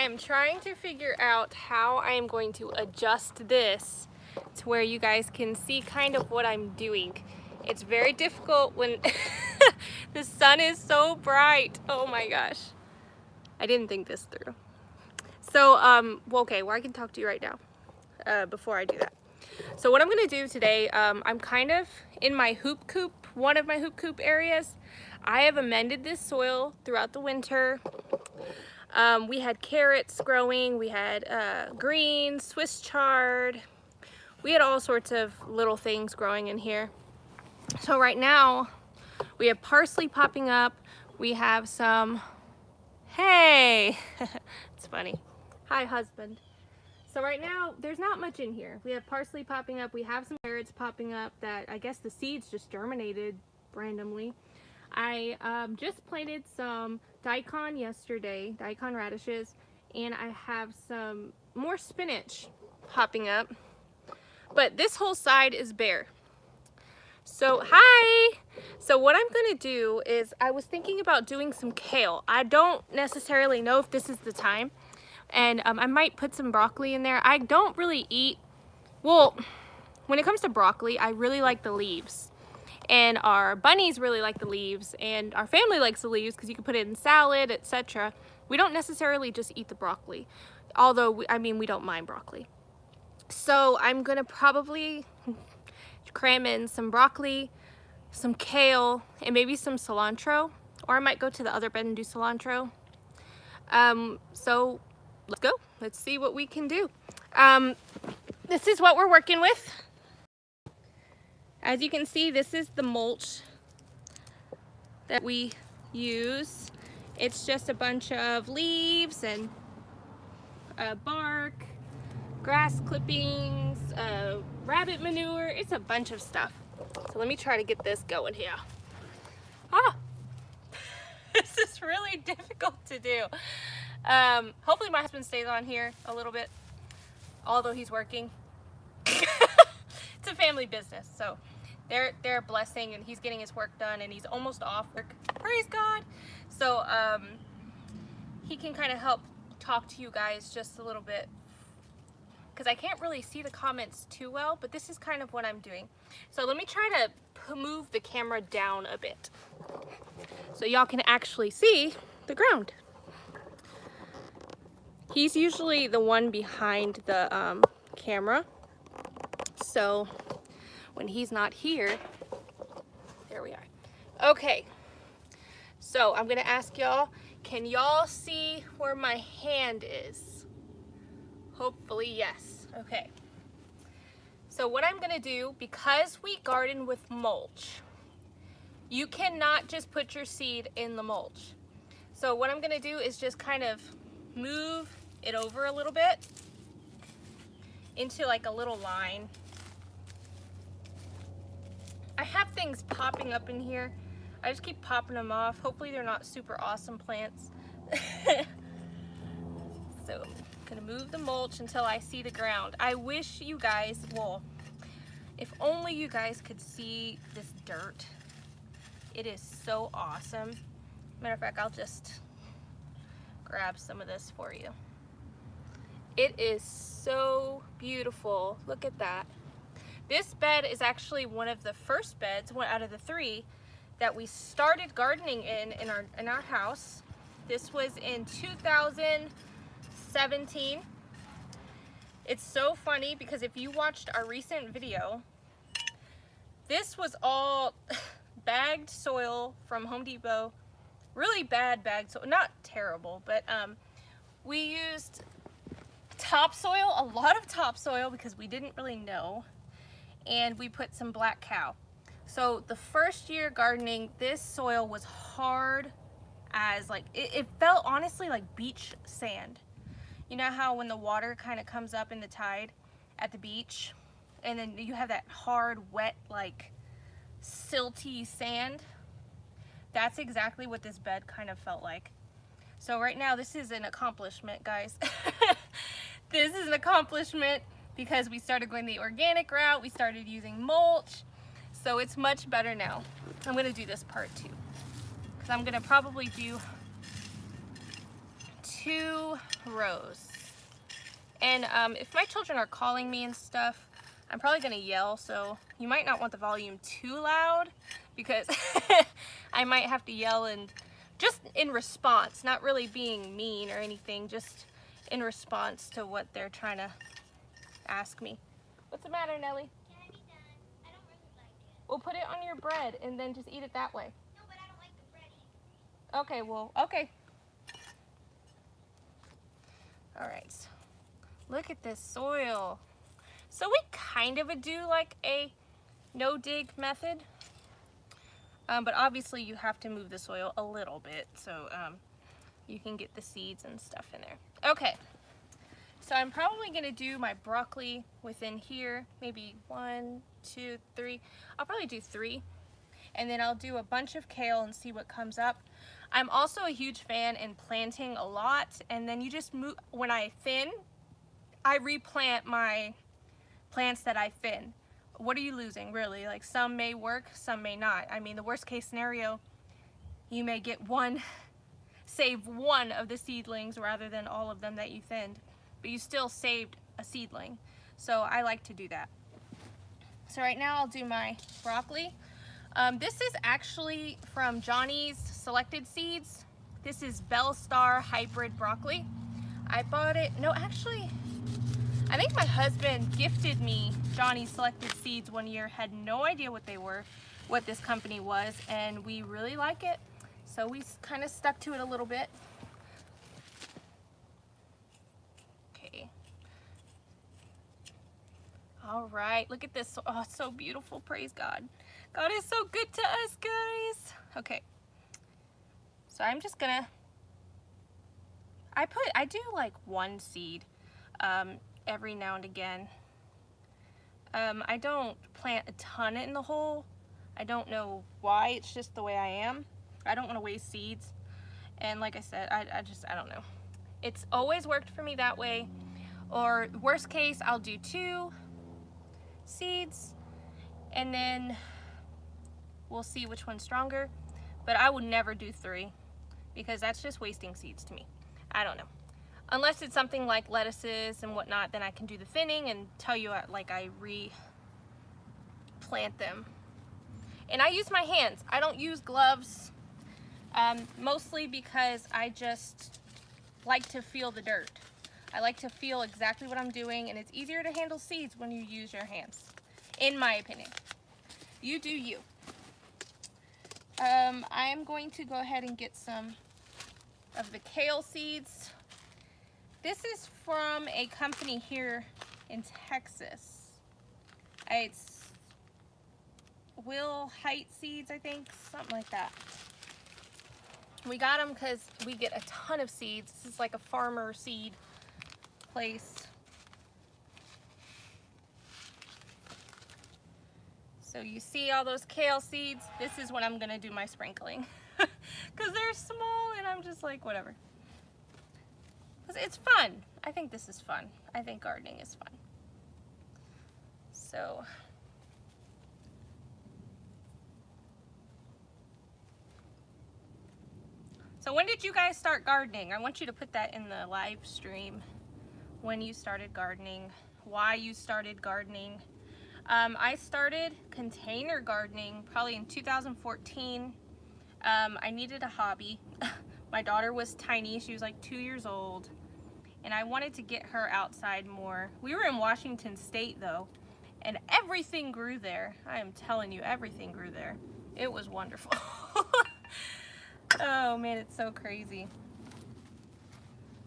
am trying to figure out how I am going to adjust this to where you guys can see kind of what I'm doing. It's very difficult when the sun is so bright. Oh my gosh. I didn't think this through. So, well, okay, well, I can talk to you right now before I do that. So what I'm gonna do today, I'm kind of in my hoop coop, one of my hoop coop areas. I have amended this soil throughout the winter. We had carrots growing, we had greens, Swiss chard. We had all sorts of little things growing in here. So right now, we have parsley popping up. We have some, hey, it's funny. Hi, husband. So right now, there's not much in here. We have parsley popping up. We have some carrots popping up that I guess the seeds just germinated randomly. I just planted some daikon yesterday, daikon radishes, and I have some more spinach popping up. But this whole side is bare. So, hi! So what I'm gonna do is, I was thinking about doing some kale. I don't necessarily know if this is the time. And I might put some broccoli in there. I don't really eat, well, when it comes to broccoli, I really like the leaves. And our bunnies really like the leaves, and our family likes the leaves because you can put it in salad, etc. We don't necessarily just eat the broccoli, although, we don't mind broccoli. So I'm gonna probably cram in some broccoli, some kale, and maybe some cilantro, or I might go to the other bed and do cilantro. So let's go. Let's see what we can do. This is what we're working with. As you can see, this is the mulch that we use. It's just a bunch of leaves and bark, grass clippings, rabbit manure. It's a bunch of stuff. So let me try to get this going here. Ah, this is really difficult to do. Hopefully my husband stays on here a little bit, although he's working. It's a family business, so they're a blessing, and he's getting his work done, and he's almost off work. Praise God. So he can kind of help talk to you guys just a little bit, because I can't really see the comments too well, but this is kind of what I'm doing. So let me try to move the camera down a bit so y'all can actually see the ground. He's usually the one behind the camera, so when he's not here, there we are. Okay, so I'm gonna ask y'all, can y'all see where my hand is? Hopefully, yes. Okay. So what I'm gonna do, because we garden with mulch, you cannot just put your seed in the mulch. So what I'm gonna do is just kind of move it over a little bit into like a little line. I have things popping up in here. I just keep popping them off. Hopefully they're not super awesome plants. So I'm gonna move the mulch until I see the ground. I wish you guys, well, if only you guys could see this dirt. It is so awesome. Matter of fact, I'll just grab some of this for you. It is so beautiful. Look at that. This bed is actually one of the first beds, one out of the 3, that we started gardening in our house. This was in 2017. It's so funny because if you watched our recent video, this was all bagged soil from Home Depot. Really bad bagged soil, not terrible, but we used topsoil, a lot of topsoil, because we didn't really know. And we put some black cow. So the first year gardening, this soil was hard as like, it felt honestly like beach sand. You know how when the water kind of comes up in the tide at the beach, and then you have that hard, wet, like silty sand? That's exactly what this bed kind of felt like. So right now, this is an accomplishment, guys. This is an accomplishment because we started going the organic route. We started using mulch. So it's much better now. I'm gonna do this part too, because I'm gonna probably do 2 rows. And if my children are calling me and stuff, I'm probably gonna yell, so you might not want the volume too loud because I might have to yell and just in response, not really being mean or anything, just in response to what they're trying to ask me. What's the matter, Nellie? Can I be done? I don't really like it. Well, put it on your bread and then just eat it that way. No, but I don't like the bread either. Okay, well, okay. All right, look at this soil. So we kind of do like a no-dig method, but obviously you have to move the soil a little bit so you can get the seeds and stuff in there. Okay, so I'm probably gonna do my broccoli within here, maybe 1, 2, 3. I'll probably do 3, and then I'll do a bunch of kale and see what comes up. I'm also a huge fan in planting a lot, and then you just move. When I thin, I replant my plants that I thin. What are you losing, really? Like, some may work, some may not. I mean, the worst case scenario, you may get save one of the seedlings rather than all of them that you thinned, but you still saved a seedling. So I like to do that. So right now I'll do my broccoli. This is actually from Johnny's Selected Seeds. This is Bell Star Hybrid Broccoli. I bought it, no, actually, I think my husband gifted me Johnny's Selected Seeds one year, had no idea what they were, what this company was, and we really like it. So we kind of stuck to it a little bit. Okay. All right, look at this. Oh, it's so beautiful, praise God. God is so good to us, guys. Okay, so I'm just gonna, I do like 1 seed every now and again. I don't plant a ton in the hole. I don't know why, it's just the way I am. I don't want to waste seeds. And like I said, I don't know. It's always worked for me that way. Or worst case, I'll do 2 seeds and then we'll see which one's stronger. But I would never do 3 because that's just wasting seeds to me. I don't know. Unless it's something like lettuces and whatnot, then I can do the thinning and tell you like I replant them. And I use my hands. I don't use gloves, mostly because I just like to feel the dirt. I like to feel exactly what I'm doing, and it's easier to handle seeds when you use your hands, in my opinion. You do you. I am going to go ahead and get some of the kale seeds. This is from a company here in Texas. It's Will Height Seeds, I think, something like that. We got them because we get a ton of seeds. This is like a farmer seed place. So you see all those kale seeds? This is when I'm gonna do my sprinkling. Because they're small and I'm just like, whatever. Because it's fun. I think this is fun. I think gardening is fun. So when did you guys start gardening? I want you to put that in the live stream. When you started gardening, why you started gardening. I started container gardening probably in 2014. I needed a hobby. My daughter was tiny, she was like 2 years old, and I wanted to get her outside more. We were in Washington State though, and everything grew there. I am telling you, everything grew there. It was wonderful. Oh man, it's so crazy.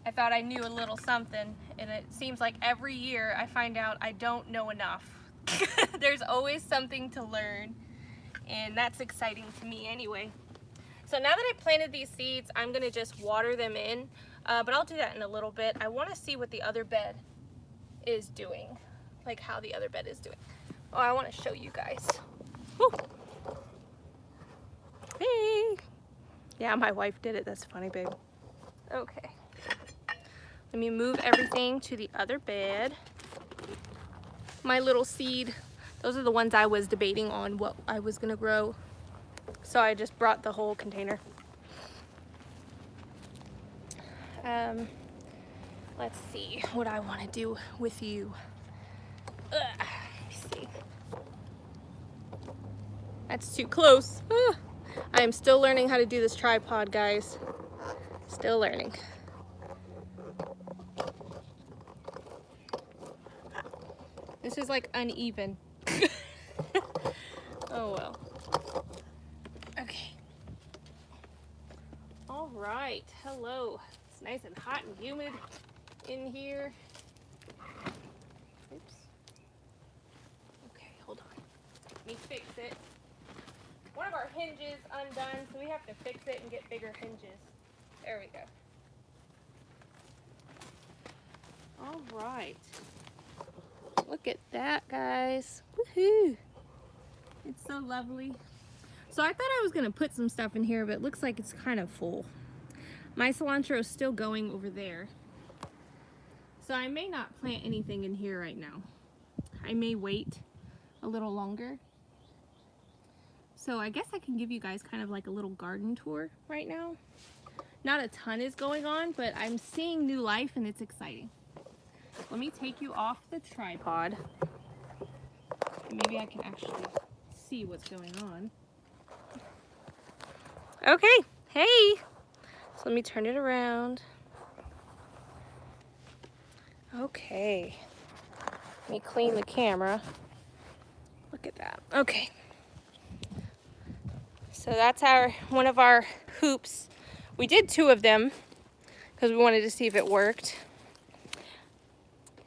I thought I knew a little something, and it seems like every year I find out I don't know enough. There's always something to learn, and that's exciting to me anyway. So now that I planted these seeds, I'm gonna just water them in, but I'll do that in a little bit. I wanna see what the other bed is doing, like how the other bed is doing. Oh, I wanna show you guys. Woo. Hey. Yeah, my wife did it, that's funny, babe. Okay. Let me move everything to the other bed. My little seed, those are the ones I was debating on what I was gonna grow. So I just brought the whole container. Let's see what I want to do with you. Let me see. That's too close. I am still learning how to do this tripod, guys. Still learning. This is like uneven. Oh well. Okay. All right. Hello. It's nice and hot and humid in here. Oops. Okay, hold on. Let me fix it. One of our hinges undone, so we have to fix it and get bigger hinges. There we go. All right. Look at that, guys. Woohoo! It's so lovely. So I thought I was gonna put some stuff in here, but it looks like it's kind of full. My cilantro is still going over there. So I may not plant anything in here right now. I may wait a little longer. So I guess I can give you guys kind of like a little garden tour right now. Not a ton is going on, but I'm seeing new life and it's exciting. Let me take you off the tripod. Maybe I can actually see what's going on. Okay, hey. So let me turn it around. Okay. Let me clean the camera. Look at that. Okay. So that's one of our hoops. We did 2 of them because we wanted to see if it worked.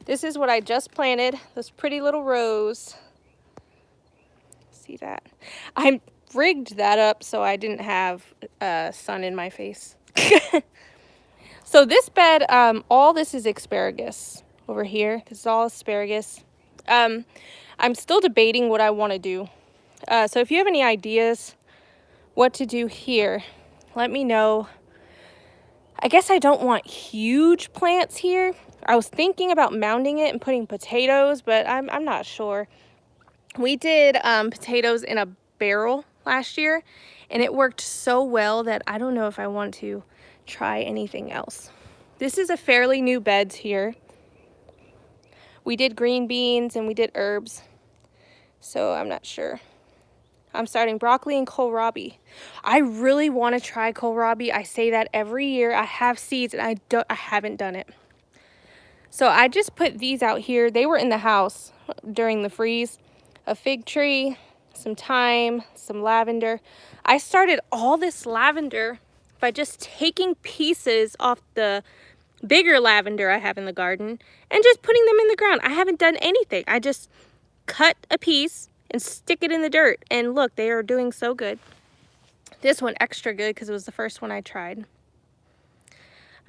This is what I just planted, those pretty little rows. See that? I rigged that up so I didn't have sun in my face. So this bed, all this is asparagus over here. This is all asparagus. I'm still debating what I want to do. So if you have any ideas what to do here, let me know. I guess I don't want huge plants here. I was thinking about mounding it and putting potatoes, but I'm not sure. We did potatoes in a barrel last year, and it worked so well that I don't know if I want to try anything else. This is a fairly new bed here. We did green beans and we did herbs, so I'm not sure. I'm starting broccoli and kohlrabi. I really want to try kohlrabi. I say that every year. I have seeds and I haven't done it. So I just put these out here. They were in the house during the freeze. A fig tree, some thyme, some lavender. I started all this lavender by just taking pieces off the bigger lavender I have in the garden and just putting them in the ground. I haven't done anything. I just cut a piece and stick it in the dirt, and look, they are doing so good. This one extra good because it was the first one I tried.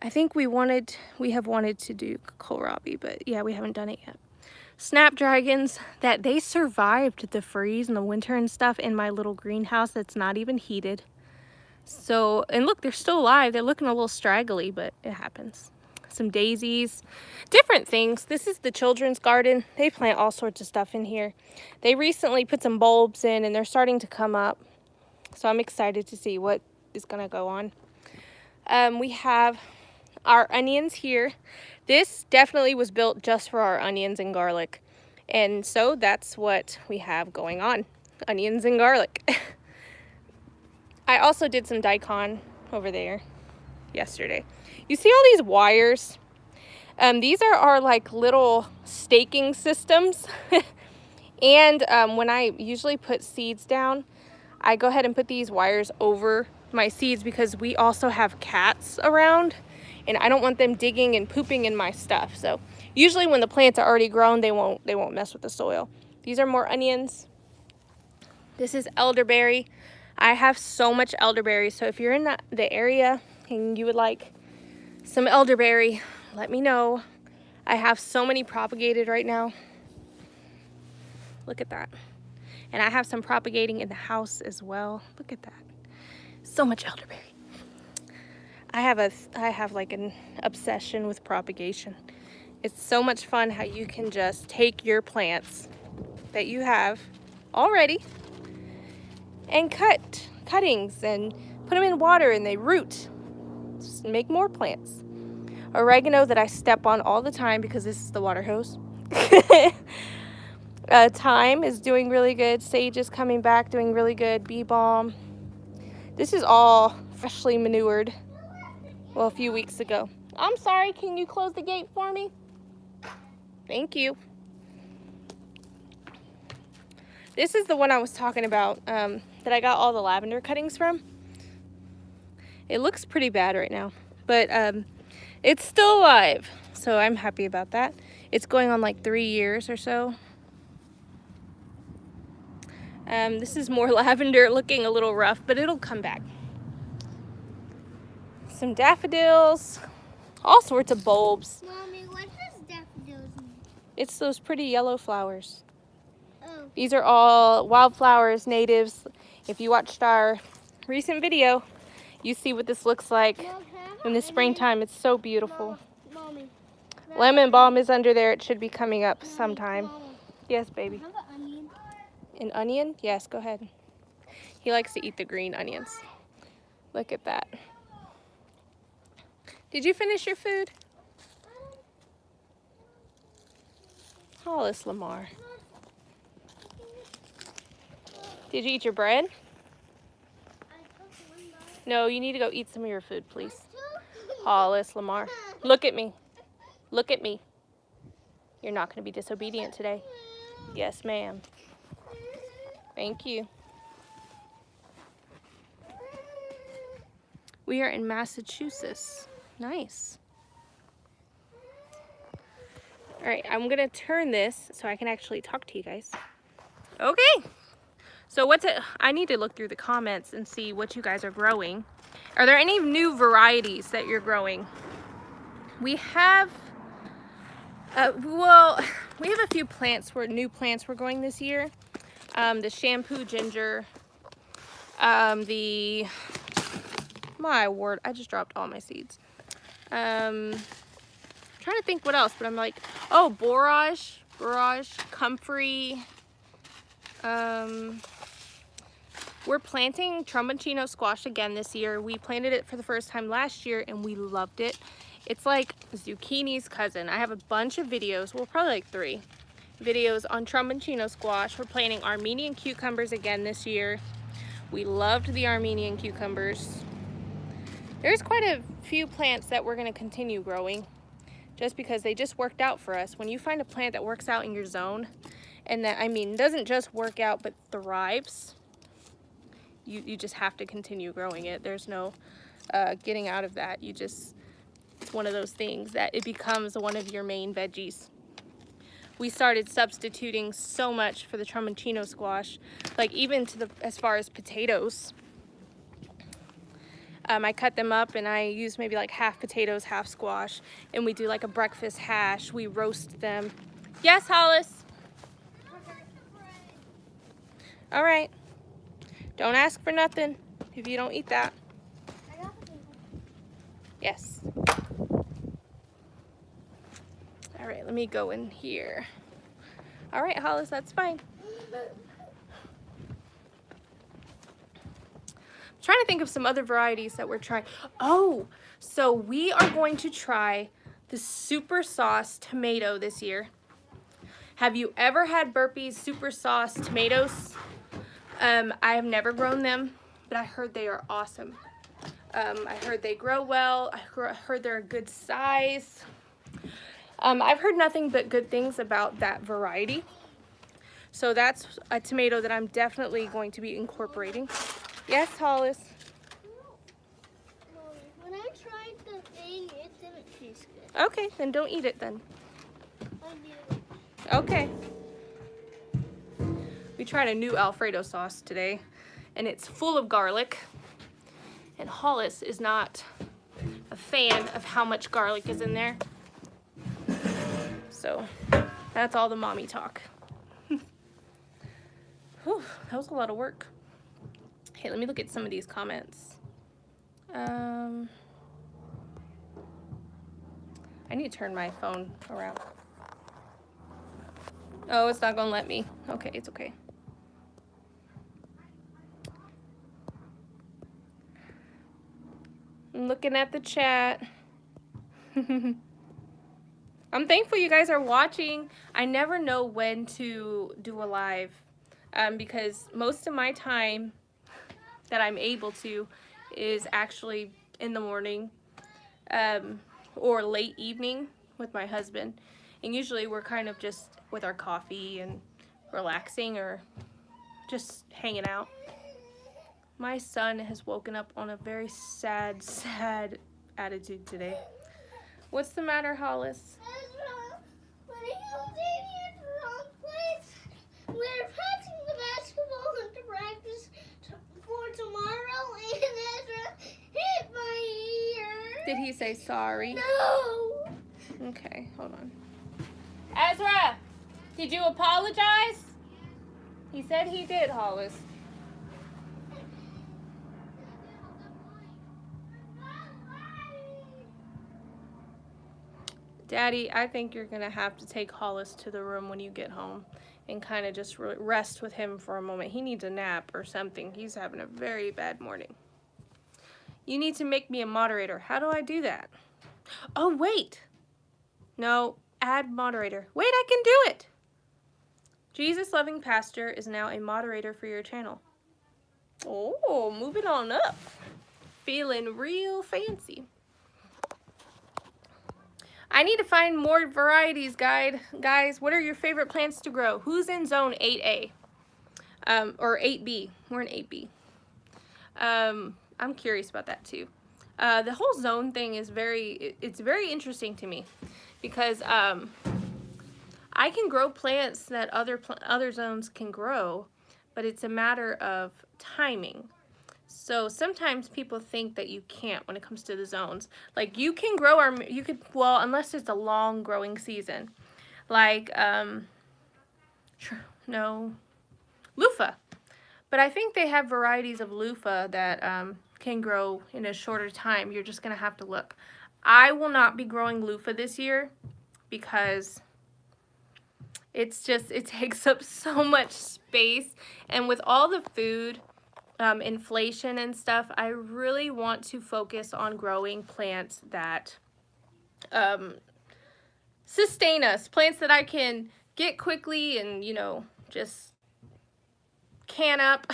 I think we have wanted to do kohlrabi, but yeah, we haven't done it yet. Snapdragons, that they survived the freeze and the winter and stuff in my little greenhouse that's not even heated. So, and look, they're still alive. They're looking a little straggly, but it happens. Some daisies, different things. This is the children's garden. They plant all sorts of stuff in here. They recently put some bulbs in and they're starting to come up. So I'm excited to see what is gonna go on. We have our onions here. This definitely was built just for our onions and garlic. And so that's what we have going on, onions and garlic. I also did some daikon over there yesterday. You see all these wires? These are our like little staking systems. And when I usually put seeds down, I go ahead and put these wires over my seeds because we also have cats around and I don't want them digging and pooping in my stuff. So usually when the plants are already grown, they won't mess with the soil. These are more onions. This is elderberry. I have so much elderberry. So if you're in the area and you would like some elderberry, let me know. I have so many propagated right now. Look at that. And I have some propagating in the house as well. Look at that. So much elderberry. I have like an obsession with propagation. It's so much fun how you can just take your plants that you have already and cuttings and put them in water and they root. Just make more plants. Oregano that I step on all the time because this is the water hose. Thyme is doing really good. Sage is coming back, doing really good. Bee balm. This is all freshly manured. Well, a few weeks ago. I'm sorry, can you close the gate for me? Thank you. This is the one I was talking about that I got all the lavender cuttings from. It looks pretty bad right now, but it's still alive, so I'm happy about that. It's going on like 3 years or so. This is more lavender, looking a little rough, but it'll come back. Some daffodils, all sorts of bulbs. Mommy, what does daffodils mean? It's those pretty yellow flowers. Oh. These are all wildflowers, natives. If you watched our recent video, you see what this looks like in the springtime. It's so beautiful. Mommy. Lemon balm is under there. It should be coming up sometime. Yes, baby. Have an onion. An onion? Yes, go ahead. He likes to eat the green onions. Look at that. Did you finish your food? Hollis Lamar. Did you eat your bread? No, you need to go eat some of your food, please. Hollis Lamar. Look at me. Look at me. You're not going to be disobedient today. Yes, ma'am. Thank you. We are in Massachusetts. Nice. All right, I'm going to turn this so I can actually talk to you guys. Okay. So I need to look through the comments and see what you guys are growing. Are there any new varieties that you're growing? We have, we have a few new plants we're growing this year. The shampoo ginger, my word, I just dropped all my seeds. Trying to think what else, but I'm like, oh, borage, comfrey. We're planting Trompachino Squash again this year. We planted it for the first time last year and we loved it. It's like zucchini's cousin. I have a bunch of videos, well, probably like 3 videos on Trompachino Squash. We're planting Armenian cucumbers again this year. We loved the Armenian cucumbers. There's quite a few plants that we're going to continue growing just because they just worked out for us. When you find a plant that works out in your zone, and that, I mean, doesn't just work out but thrives, you just have to continue growing it. There's no getting out of that. It's one of those things that it becomes one of your main veggies. We started substituting so much for the Trompachino squash, like even to as far as potatoes. I cut them up and I use maybe like half potatoes, half squash, and we do like a breakfast hash. We roast them. Yes, Hollis? All right. Don't ask for nothing if you don't eat that. Yes. All right, let me go in here. All right, Hollis, that's fine. I'm trying to think of some other varieties that we're trying. Oh, so we are going to try the super sauce tomato this year. Have you ever had Burpees super sauce tomatoes? I have never grown them, but I heard they are awesome. I heard they grow well. I heard they're a good size. I've heard nothing but good things about that variety. So that's a tomato that I'm definitely going to be incorporating. Yes, Hollis? When I tried the thing, it didn't taste good. Okay, then don't eat it then. I do. Okay. We tried a new Alfredo sauce today, and it's full of garlic. And Hollis is not a fan of how much garlic is in there. So that's all the mommy talk. Whew, that was a lot of work. Hey, let me look at some of these comments. I need to turn my phone around. Oh, it's not gonna let me. Okay, it's okay. I'm looking at the chat. I'm thankful you guys are watching. I never know when to do a live because most of my time that I'm able to is actually in the morning or late evening with my husband. And usually we're kind of just with our coffee and relaxing or just hanging out. My son has woken up on a very sad attitude today. What's the matter, Hollis? Ezra, when are you taking it to the wrong place? We're passing the basketball into practice for tomorrow, and Ezra hit my ear. Did he say sorry? No. Okay, hold on. Ezra, did you apologize? He said he did, Hollis. Daddy, I think you're going to have to take Hollis to the room when you get home and kind of just rest with him for a moment. He needs a nap or something. He's having a very bad morning. You need to make me a moderator. How do I do that? Oh, wait. No, add moderator. Wait, I can do it. Jesus Loving Pastor is now a moderator for your channel. Oh, moving on up. Feeling real fancy. I need to find more varieties, guys. What are your favorite plants to grow? Who's in zone 8A? Or 8B? We're in 8B. I'm curious about that too. The whole zone thing is it's very interesting to me because I can grow plants that other zones can grow, but it's a matter of timing. So sometimes people think that you can't when it comes to the zones. Like you can grow well, unless it's a long growing season. Like, no, loofah. But I think they have varieties of loofah that can grow in a shorter time. You're just going to have to look. I will not be growing loofah this year because it takes up so much space. And with all the food, inflation and stuff, I really want to focus on growing plants that sustain us. Plants that I can get quickly and, you know, just can up.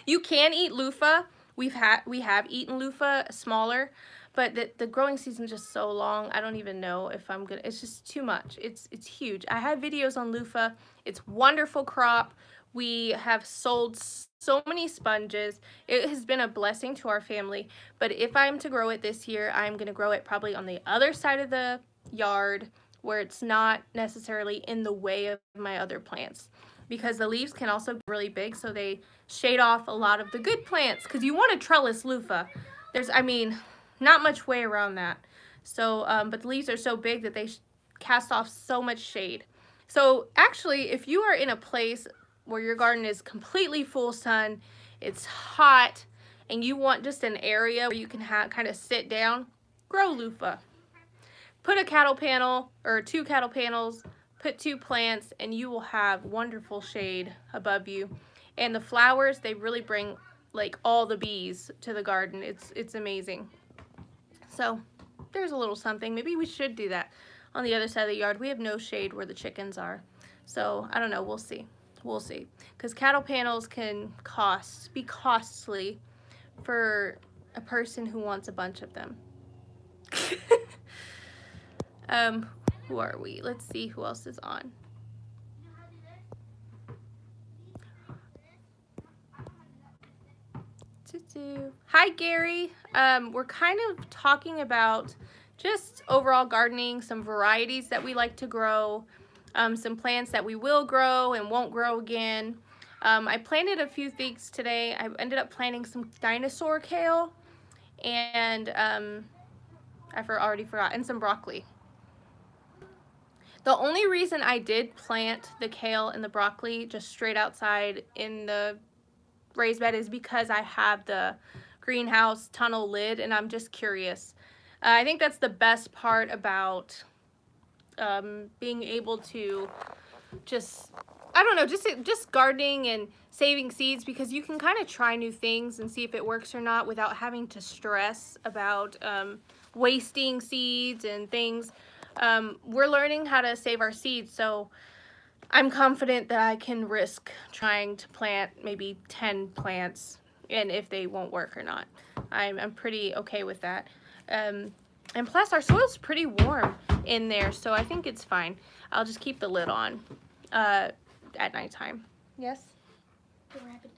You can eat loofah. We have eaten loofah smaller, but the growing season is just so long. I don't even know if I'm gonna. It's just too much. It's huge. I have videos on loofah. It's wonderful crop. We have sold so many sponges. It has been a blessing to our family. But if I'm to grow it this year, I'm gonna grow it probably on the other side of the yard where it's not necessarily in the way of my other plants, because the leaves can also be really big, so they shade off a lot of the good plants, because you want to trellis loofah. There's, I mean, not much way around that. So, but the leaves are so big that they cast off so much shade. So actually, if you are in a place where your garden is completely full sun, it's hot, and you want just an area where you can kind of sit down, grow loofah. Put a cattle panel or 2 cattle panels, put 2 plants, and you will have wonderful shade above you. And the flowers, they really bring like all the bees to the garden. It's amazing. So there's a little something. Maybe we should do that on the other side of the yard. We have no shade where the chickens are. So I don't know, we'll see. We'll see. Because cattle panels can be costly for a person who wants a bunch of them. Who are we? Let's see who else is on. Hi, Gary. We're kind of talking about just overall gardening, some varieties that we like to grow, some plants that we will grow and won't grow again. I planted a few things today. I ended up planting some dinosaur kale and already forgot, and some broccoli. The only reason I did plant the kale and the broccoli just straight outside in the raised bed is because I have the greenhouse tunnel lid, and I'm just curious. I think that's the best part about being able to just, I don't know, just gardening and saving seeds, because you can kind of try new things and see if it works or not without having to stress about wasting seeds and things. We're learning how to save our seeds, so I'm confident that I can risk trying to plant maybe 10 plants, and if they won't work or not. I'm pretty okay with that. And plus our soil's pretty warm in there, so I think it's fine. I'll just keep the lid on at nighttime. Yes? The rabbit.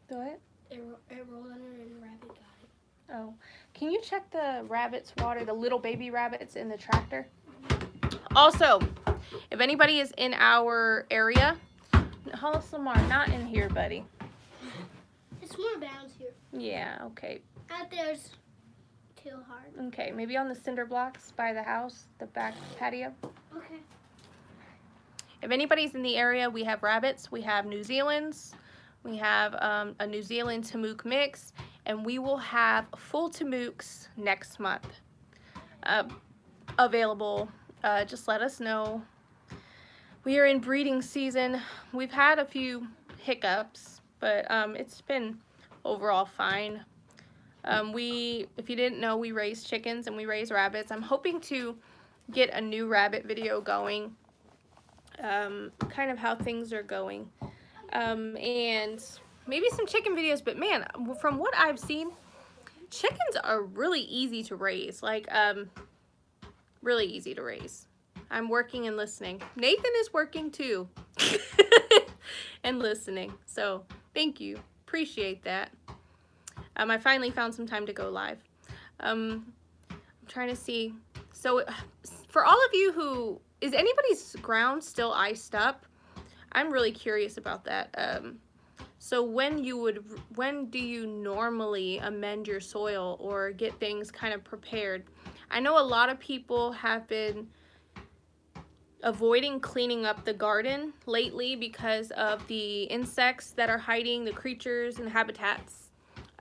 Do it? It rolled under and the rabbit got it. Oh. Can you check the rabbits' water, the little baby rabbits in the tractor? Also, if anybody is in our area, Hollis Lamar, not in here, buddy. It's more bounds here. Yeah, okay. Out there's too hard. Okay, maybe on the cinder blocks by the house, the back patio. Okay. If anybody's in the area, we have rabbits, we have New Zealand's, we have a New Zealand Tamook mix, and we will have full Tamooks next month available. Just let us know. We are in breeding season. We've had a few hiccups, but it's been overall fine. If you didn't know, we raise chickens and we raise rabbits. I'm hoping to get a new rabbit video going, kind of how things are going, and maybe some chicken videos. But man, from what I've seen, chickens are really easy to raise, like really easy to raise. I'm working and listening. Nathan is working too and listening, so thank you, appreciate that. I finally found some time to go live. I'm trying to see, so for all of you who, is anybody's ground still iced up? I'm really curious about that. So when do you normally amend your soil or get things kind of prepared? I know a lot of people have been avoiding cleaning up the garden lately because of the insects that are hiding, the creatures and the habitats.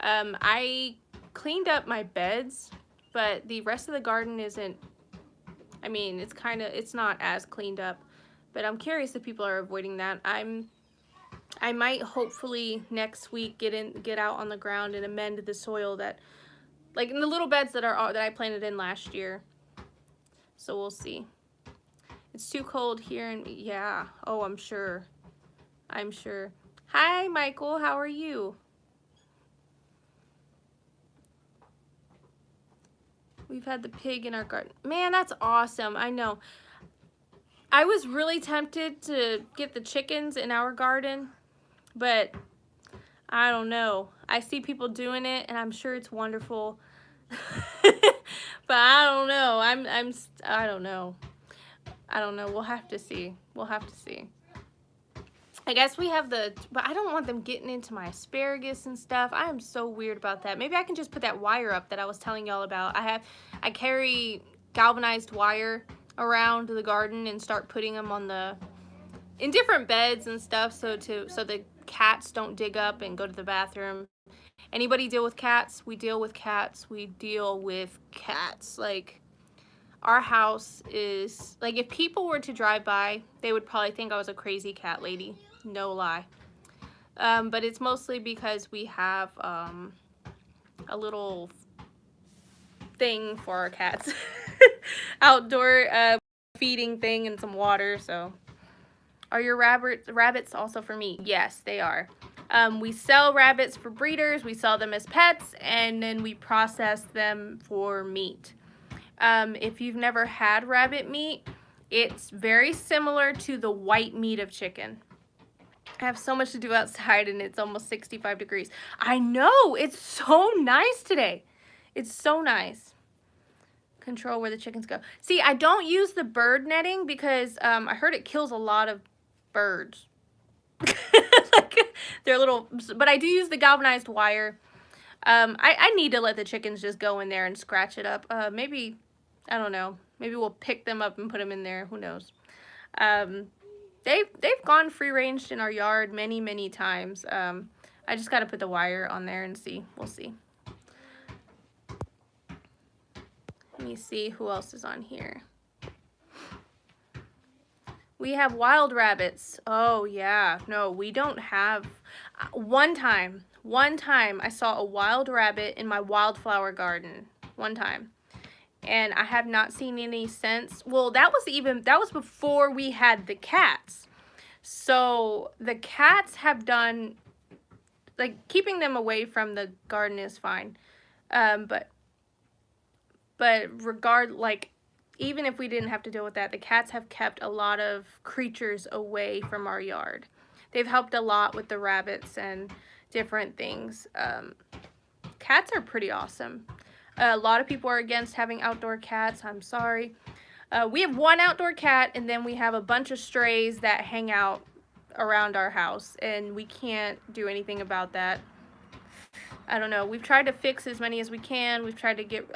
I cleaned up my beds, but the rest of the garden isn't, I mean, it's not as cleaned up, but I'm curious if people are avoiding that. I might hopefully next week get out on the ground and amend the soil that, like in the little beds that I planted in last year. So we'll see. It's too cold here, and yeah. Oh, I'm sure. I'm sure. Hi, Michael. How are you? We've had the pig in our garden. Man, that's awesome. I know. I was really tempted to get the chickens in our garden, but I don't know. I see people doing it, and I'm sure it's wonderful. But I don't know. I don't know. I don't know. We'll have to see. We'll have to see. I guess we have but I don't want them getting into my asparagus and stuff. I am so weird about that. Maybe I can just put that wire up that I was telling y'all about. I carry galvanized wire around the garden and start putting them in different beds and stuff so the cats don't dig up and go to the bathroom. Anybody deal with cats? We deal with cats. We deal with cats. Like, our house is, like, if people were to drive by, they would probably think I was a crazy cat lady. No lie. But it's mostly because we have a little thing for our cats. Outdoor feeding thing and some water, so. Are your rabbits also for meat? Yes, they are. We sell rabbits for breeders, we sell them as pets, and then we process them for meat. If you've never had rabbit meat, it's very similar to the white meat of chicken. I have so much to do outside and it's almost 65 degrees. I know, it's so nice today. It's so nice. Control where the chickens go. See, I don't use the bird netting because I heard it kills a lot of birds. Like, they're little, but I do use the galvanized wire. I need to let the chickens just go in there and scratch it up. Maybe, I don't know. Maybe we'll pick them up and put them in there. Who knows? They've gone free ranged in our yard many, many times. I just got to put the wire on there and see. We'll see. Let me see who else is on here. We have wild rabbits. Oh, yeah. No, we don't have. One time I saw a wild rabbit in my wildflower garden. One time. and I have not seen any since. Well, that was before we had the cats. So the cats have done, like, keeping them away from the garden is fine. But even if we didn't have to deal with that, the cats have kept a lot of creatures away from our yard. They've helped a lot with the rabbits and different things. Cats are pretty awesome. A lot of people are against having outdoor cats. I'm sorry. We have one outdoor cat, and then we have a bunch of strays that hang out around our house, and we can't do anything about that. I don't know. We've tried to fix as many as we can. We've tried to get,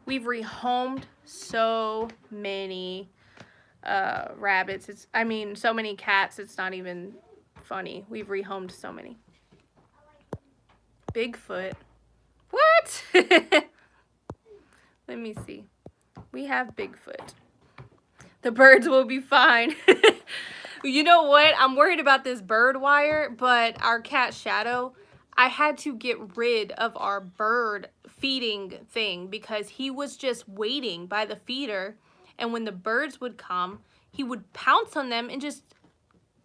we've rehomed so many rabbits. So many cats, it's not even funny. We've rehomed so many. Bigfoot. What? Let me see. We have Bigfoot. The birds will be fine. You know what? I'm worried about this bird wire, but our cat Shadow, I had to get rid of our bird feeding thing because he was just waiting by the feeder, and when the birds would come, he would pounce on them and just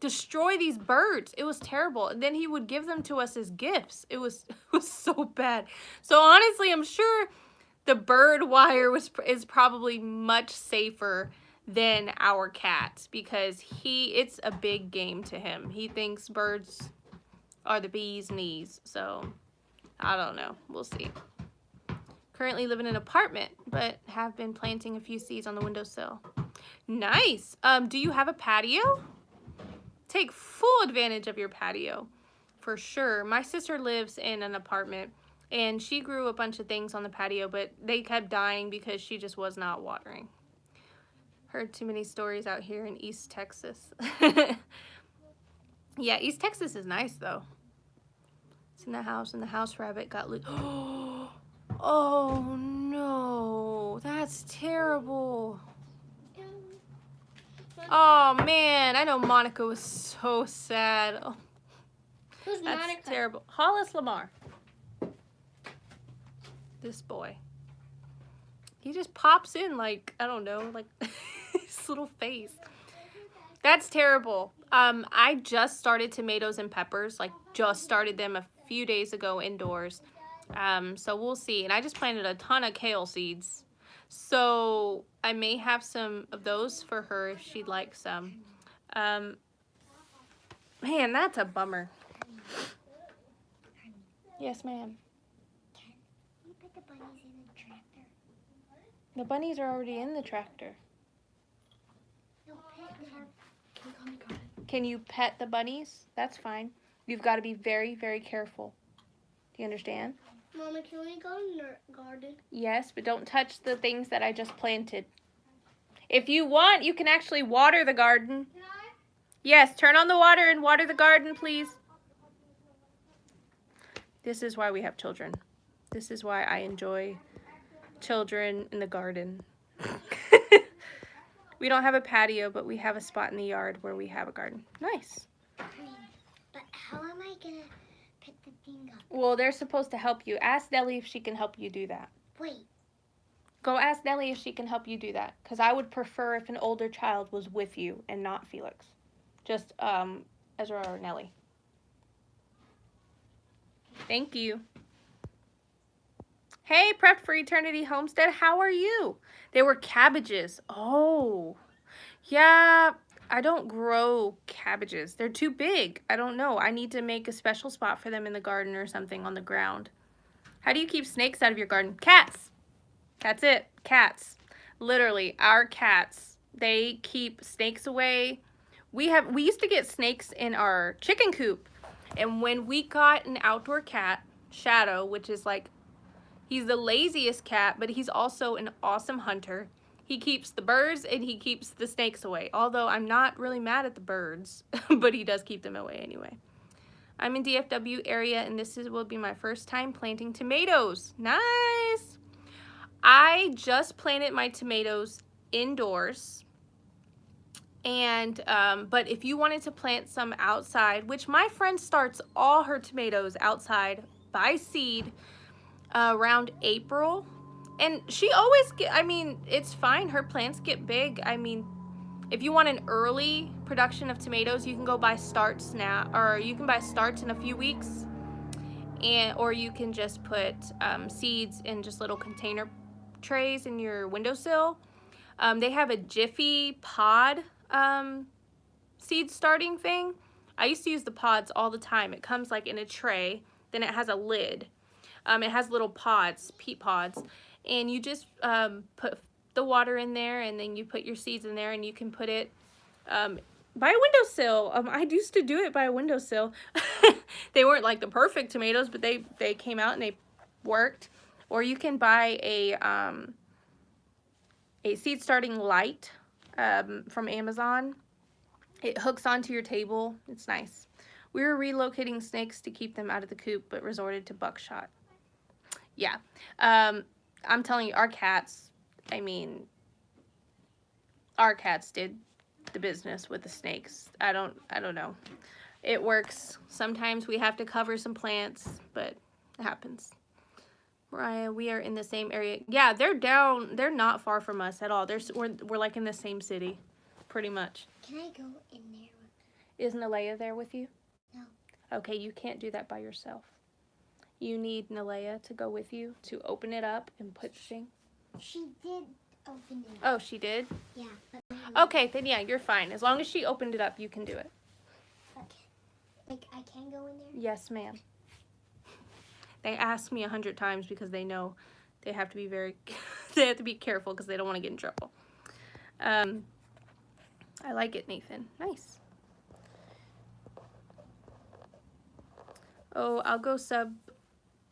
destroy these birds. It was terrible. And then he would give them to us as gifts. It was so bad. So honestly, I'm sure the bird wire is probably much safer than our cat because it's a big game to him. He thinks birds are the bee's knees. So I don't know. We'll see. Currently live in an apartment, but have been planting a few seeds on the windowsill. Nice. Do you have a patio? Take full advantage of your patio, for sure. My sister lives in an apartment, and she grew a bunch of things on the patio, but they kept dying because she just was not watering. Heard too many stories out here in East Texas. Yeah, East Texas is nice, though. It's in the house, and the house rabbit got loose. Oh, no. That's terrible. Oh, man. I know Monica was so sad. Oh, Who's that's Monica? terrible. Hollis Lamar. This boy. He just pops in like, I don't know, like his little face. That's terrible. I just started tomatoes and peppers. Like, just started them a few days ago indoors. So we'll see. And I just planted a ton of kale seeds. So I may have some of those for her if she'd like some. Man, that's a bummer. Yes, ma'am. Can you put the bunnies in the tractor? The bunnies are already in the tractor. No, pet them. Can you call me garden? Can you pet the bunnies? That's fine. You've got to be very, very careful. Do you understand? Mama, can we go in the garden? Yes, but don't touch the things that I just planted. If you want, you can actually water the garden. Can I? Yes, turn on the water and water the garden, please. This is why we have children. This is why I enjoy children in the garden. We don't have a patio, but we have a spot in the yard where we have a garden. Nice. But how am I going to pick the thing up? Well, they're supposed to help you. Ask Nellie if she can help you do that. Wait. Go ask Nellie if she can help you do that. Because I would prefer if an older child was with you and not Felix. Just Ezra or Nellie. Thank you. Hey, Prepped for Eternity Homestead, how are you? They were cabbages. Oh, yeah, I don't grow cabbages. They're too big. I don't know. I need to make a special spot for them in the garden or something on the ground. How do you keep snakes out of your garden? Cats. That's it. Cats. Literally, our cats, they keep snakes away. We used to get snakes in our chicken coop. And when we got an outdoor cat, Shadow, which is like, he's the laziest cat, but he's also an awesome hunter. He keeps the birds and he keeps the snakes away. Although I'm not really mad at the birds, but he does keep them away anyway. I'm in DFW area and will be my first time planting tomatoes. Nice! I just planted my tomatoes indoors. And, but if you wanted to plant some outside, which my friend starts all her tomatoes outside by seed around April. And she always I mean, it's fine. Her plants get big. I mean, if you want an early production of tomatoes, you can go buy starts now, or you can buy starts in a few weeks, or you can just put seeds in just little container trays in your windowsill. They have a Jiffy pod seed starting thing. I used to use the pods all the time. It comes like in a tray, then it has a lid. It has little pods, peat pods, and you just put the water in there, and then you put your seeds in there, and you can put it by a windowsill. I used to do it by a windowsill. They weren't like the perfect tomatoes, but they came out and they worked. Or you can buy a seed starting light from Amazon. It hooks onto your table. It's nice. We were relocating snakes to keep them out of the coop, but resorted to buckshot. Yeah. I'm telling you, our cats, I mean, our cats did the business with the snakes. I don't know. It works. Sometimes we have to cover some plants, but it happens. Mariah, we are in the same area. Yeah, they're down. They're not far from us at all. We're like in the same city, pretty much. Can I go in there? Isn't Alea there with you? No. Okay, you can't do that by yourself. You need Nalea to go with you to open it up and put the thing. She did open it. Oh, she did? Yeah. Okay, then yeah, you're fine. As long as she opened it up, you can do it. Okay. Like, I can go in there? Yes, ma'am. They ask me 100 times because they know they have to be they have to be careful because they don't want to get in trouble. I like it, Nathan. Nice. Oh, I'll go sub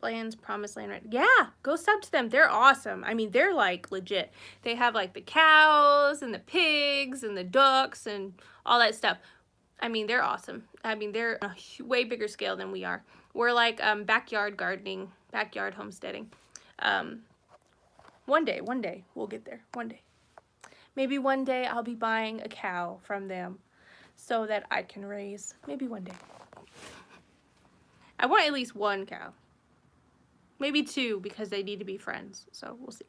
Land's Promised Land. Right? Yeah, go sub to them. They're awesome. I mean, they're like legit. They have like the cows and the pigs and the ducks and all that stuff. I mean, they're awesome. I mean, they're a way bigger scale than we are. We're like backyard gardening, backyard homesteading. One day we'll get there. One day. Maybe one day I'll be buying a cow from them so that I can raise. Maybe one day. I want at least one cow. Maybe two because they need to be friends. So we'll see.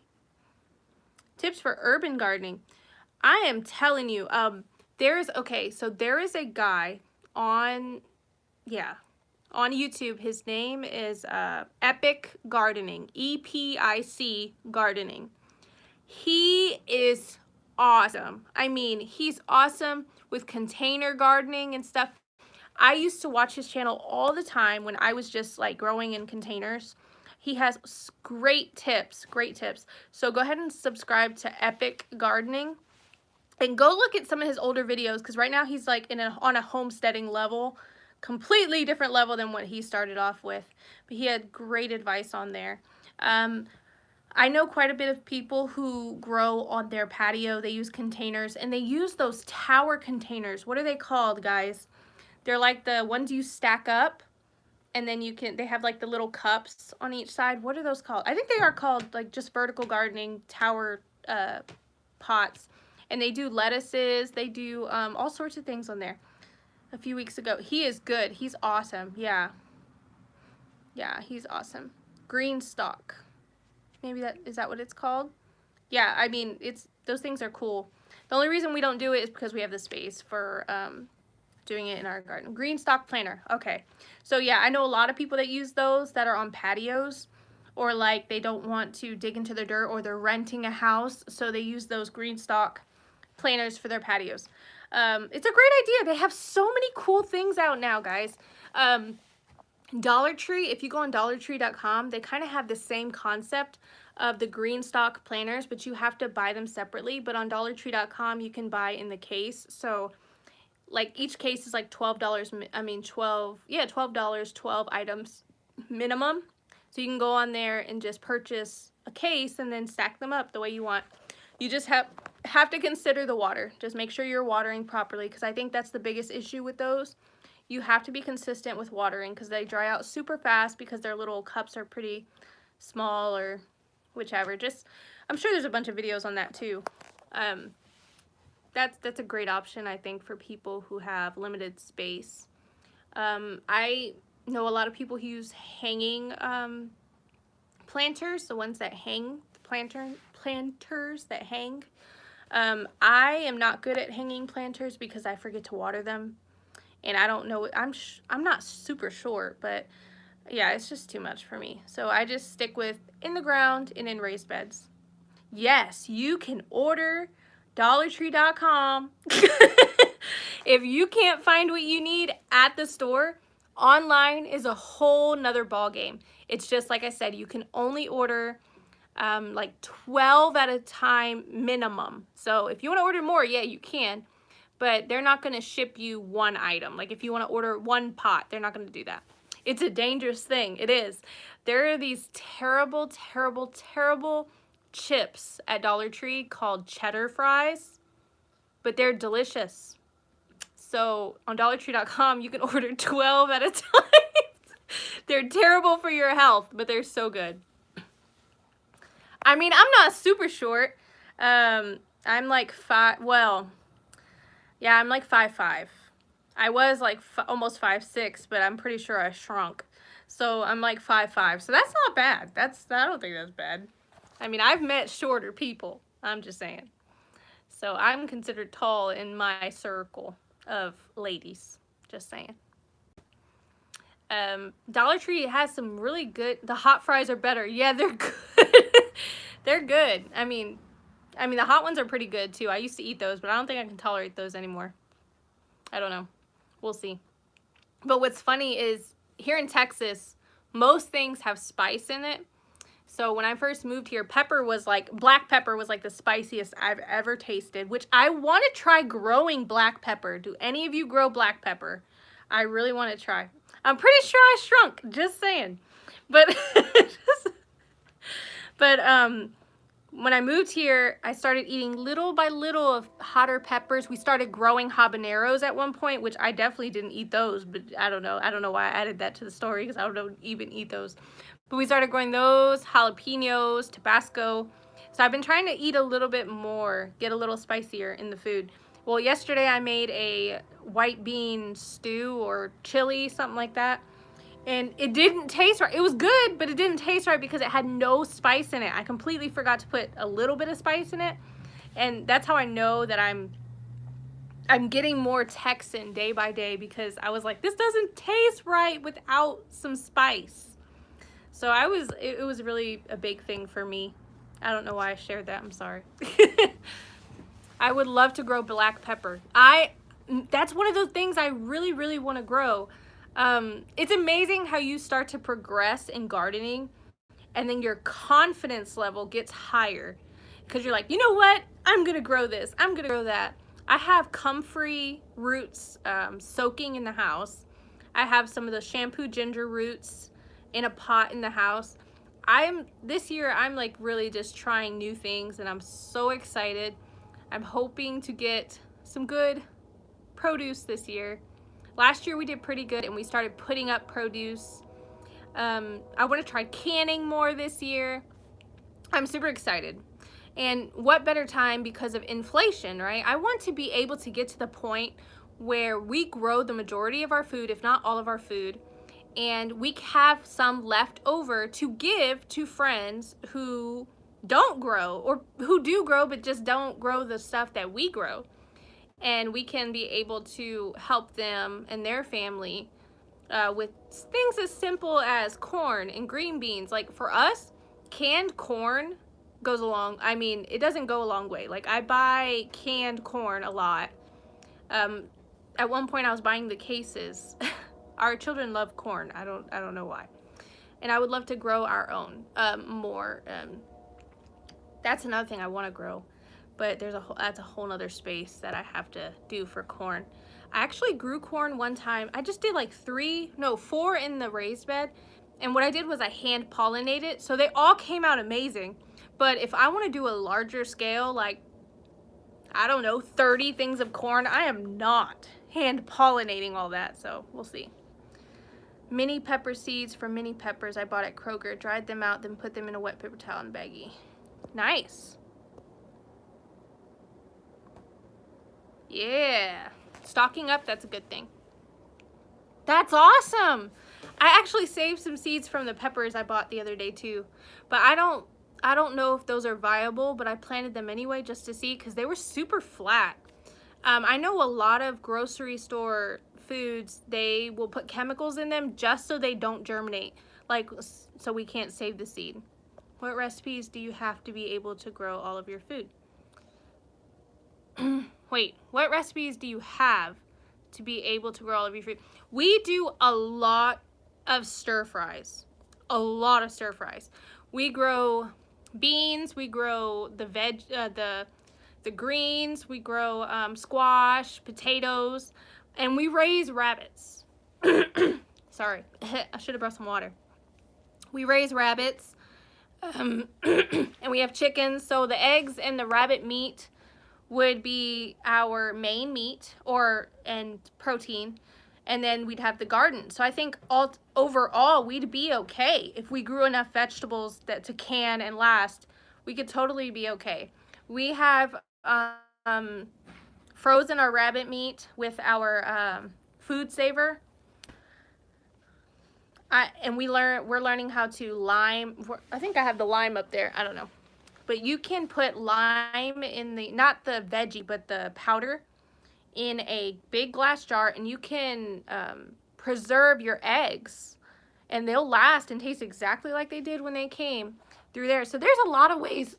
Tips for urban gardening. I am telling you, there is a guy on YouTube. His name is Epic Gardening. EPIC Gardening. He is awesome. I mean, he's awesome with container gardening and stuff. I used to watch his channel all the time when I was just like growing in containers. He has great tips, So go ahead and subscribe to Epic Gardening and go look at some of his older videos because right now he's like on a homesteading level, completely different level than what he started off with. But he had great advice on there. I know quite a bit of people who grow on their patio. They use containers and they use those tower containers. What are they called, guys? They're like the ones you stack up and then they have like the little cups on each side. What are those called? I think they are called like just vertical gardening tower pots. And they do lettuces. They do all sorts of things on there. A few weeks ago. He is good. He's awesome. Yeah. Yeah, he's awesome. Green stalk. Maybe is that what it's called? Yeah, I mean, those things are cool. The only reason we don't do it is because we have the space for doing it in our garden. Green stalk planter. Okay. So yeah, I know a lot of people that use those that are on patios or like they don't want to dig into the dirt or they're renting a house. So they use those green stalk planters for their patios. It's a great idea. They have so many cool things out now, guys. Dollar Tree, if you go on dollartree.com, they kind of have the same concept of the green stalk planters, but you have to buy them separately. But on dollartree.com, you can buy in the case. So like each case is like $12. I mean, $12, 12 items minimum. So you can go on there and just purchase a case and then stack them up the way you want. You just have to consider the water. Just make sure you're watering properly because I think that's the biggest issue with those. You have to be consistent with watering because they dry out super fast because their little cups are pretty small or whichever. I'm sure there's a bunch of videos on that too. That's a great option, I think, for people who have limited space. I know a lot of people who use hanging planters, the ones that hang planters that hang. I am not good at hanging planters because I forget to water them. And I don't know, I'm not super short, but yeah, it's just too much for me. So I just stick with in the ground and in raised beds. Yes, you can order DollarTree.com. If you can't find what you need at the store, online is a whole nother ball game. It's just like I said, you can only order like 12 at a time minimum. So if you want to order more, yeah, you can. But they're not going to ship you one item. Like if you want to order one pot, they're not going to do that. It's a dangerous thing. It is. There are these terrible, terrible, terrible chips at Dollar Tree called cheddar fries, but they're delicious. So on DollarTree.com, you can order 12 at a time. They're terrible for your health, but they're so good. I mean, I'm not super short. I'm like I'm like 5'5". I was like almost 5'6", but I'm pretty sure I shrunk. So I'm like 5'5", so that's not bad. I don't think that's bad. I mean, I've met shorter people, I'm just saying. So I'm considered tall in my circle of ladies, just saying. Dollar Tree has some really good, the hot fries are better. Yeah, they're good. They're good. I mean, the hot ones are pretty good too. I used to eat those, but I don't think I can tolerate those anymore. I don't know. We'll see. But what's funny is here in Texas, most things have spice in it. So when I first moved here, black pepper was like the spiciest I've ever tasted, which I want to try growing black pepper. Do any of you grow black pepper? I really want to try. I'm pretty sure I shrunk, just saying. But when I moved here, I started eating little by little of hotter peppers. We started growing habaneros at one point, which I definitely didn't eat those, but I don't know. I don't know why I added that to the story because I don't even eat those. But we started growing those, jalapenos, Tabasco. So I've been trying to eat a little bit more, get a little spicier in the food. Well, yesterday I made a white bean stew or chili, something like that. And it didn't taste right. It was good, but it didn't taste right because it had no spice in it. I completely forgot to put a little bit of spice in it. And that's how I know that I'm getting more Texan day by day, because I was like, this doesn't taste right without some spice. So it was really a big thing for me. I don't know why I shared that. I'm sorry. I would love to grow black pepper. That's one of those things I really, really want to grow. It's amazing how you start to progress in gardening and then your confidence level gets higher because you're like, you know what? I'm going to grow this. I'm going to grow that. I have comfrey roots soaking in the house. I have some of the shampoo ginger roots in a pot in the house. This year, I'm like really just trying new things and I'm so excited. I'm hoping to get some good produce this year. Last year we did pretty good and we started putting up produce. I want to try canning more this year. I'm super excited. And what better time because of inflation, right? I want to be able to get to the point where we grow the majority of our food, if not all of our food, and we have some left over to give to friends who don't grow or who do grow but just don't grow the stuff that we grow. And we can be able to help them and their family with things as simple as corn and green beans. Like for us, canned corn goes along. I mean, it doesn't go a long way. Like I buy canned corn a lot. At one point I was buying the cases. Our children love corn. I don't know why. And I would love to grow our own more. That's another thing I want to grow. But that's a whole nother space that I have to do for corn. I actually grew corn one time. I just did like 4 in the raised bed. And what I did was I hand pollinated. So they all came out amazing. But if I want to do a larger scale, like, I don't know, 30 things of corn, I am not hand pollinating all that. So we'll see. Mini pepper seeds from mini peppers I bought at Kroger. Dried them out, then put them in a wet paper towel and baggie. Nice. Yeah, stocking up, that's a good thing. That's awesome. I actually saved some seeds from the peppers I bought the other day too, but I I don't know if those are viable, but I planted them anyway just to see because they were super flat. I know a lot of grocery store foods, they will put chemicals in them just so they don't germinate, like so we can't save the seed. What recipes do you have to be able to grow all of your food? Wait, what recipes do you have to be able to grow all of your food? We do a lot of stir fries. A lot of stir fries. We grow beans, we grow the the greens, we grow squash, potatoes, and we raise rabbits. Sorry, I should have brought some water. We raise rabbits, and we have chickens. So the eggs and the rabbit meat would be our main meat and protein, and then we'd have the garden. So I think overall we'd be okay if we grew enough vegetables that to can and last. We could totally be okay. We have frozen our rabbit meat with our food saver. We're learning how to lime. I think I have the lime up there. I don't know. But you can put lime in not the veggie, but the powder in a big glass jar, and you can preserve your eggs, and they'll last and taste exactly like they did when they came through there. So there's a lot of ways.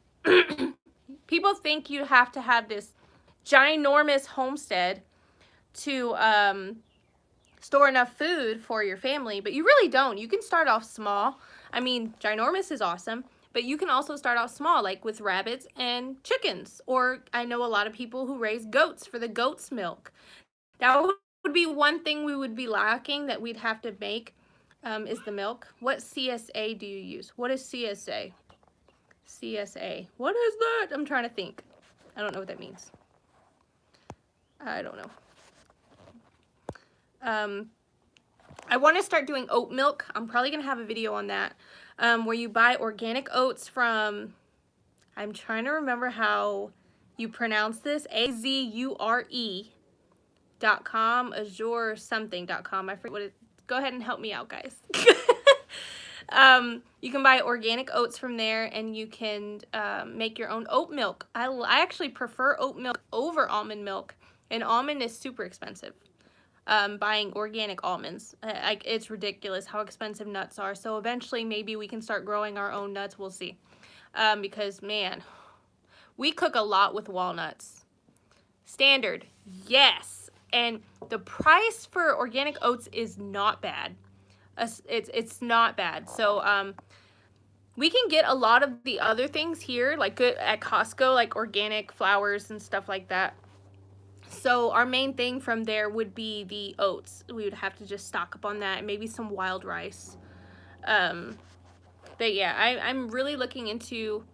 People think you have to have this ginormous homestead to store enough food for your family, but you really don't. You can start off small. I mean, ginormous is awesome, but you can also start off small, like with rabbits and chickens. Or I know a lot of people who raise goats for the goat's milk. That would be one thing we would be lacking that we'd have to make, is the milk. What CSA do you use? What is CSA? CSA. What is that? I'm trying to think. I don't know what that means. I don't know. I want to start doing oat milk. I'm probably going to have a video on that, where you buy organic oats from, I'm trying to remember how you pronounce this, azure.com, azure something.com. I forget what it, go ahead and help me out, guys. You can buy organic oats from there, and you can make your own oat milk. I actually prefer oat milk over almond milk, and almond is super expensive. Buying organic almonds, it's ridiculous how expensive nuts are. So eventually maybe we can start growing our own nuts. We'll see. Because man, we cook a lot with walnuts. Standard, yes. And the price for organic oats is not bad. It's not bad. So we can get a lot of the other things here, like good at Costco, like organic flours and stuff like that. So our main thing from there would be the oats. We would have to just stock up on that, and maybe some wild rice. But yeah, I'm really looking into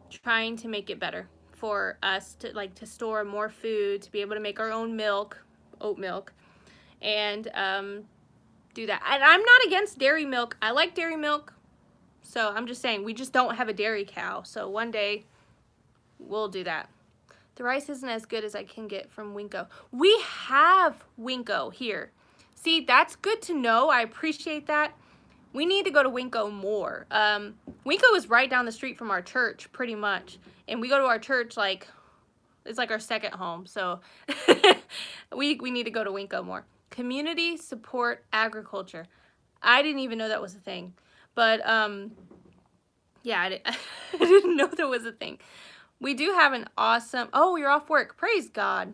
trying to make it better for us to store more food, to be able to make our own milk, oat milk, and do that. And I'm not against dairy milk. I like dairy milk. So I'm just saying, we just don't have a dairy cow. So one day we'll do that. The rice isn't as good as I can get from Winco. We have Winco here. See, that's good to know. I appreciate that. We need to go to Winco more. Winco is right down the street from our church, pretty much. And we go to our church like, it's like our second home. So we need to go to Winco more. Community support agriculture. I didn't even know that was a thing. But yeah, I didn't know that was a thing. We do have an awesome, oh, you're off work. Praise God.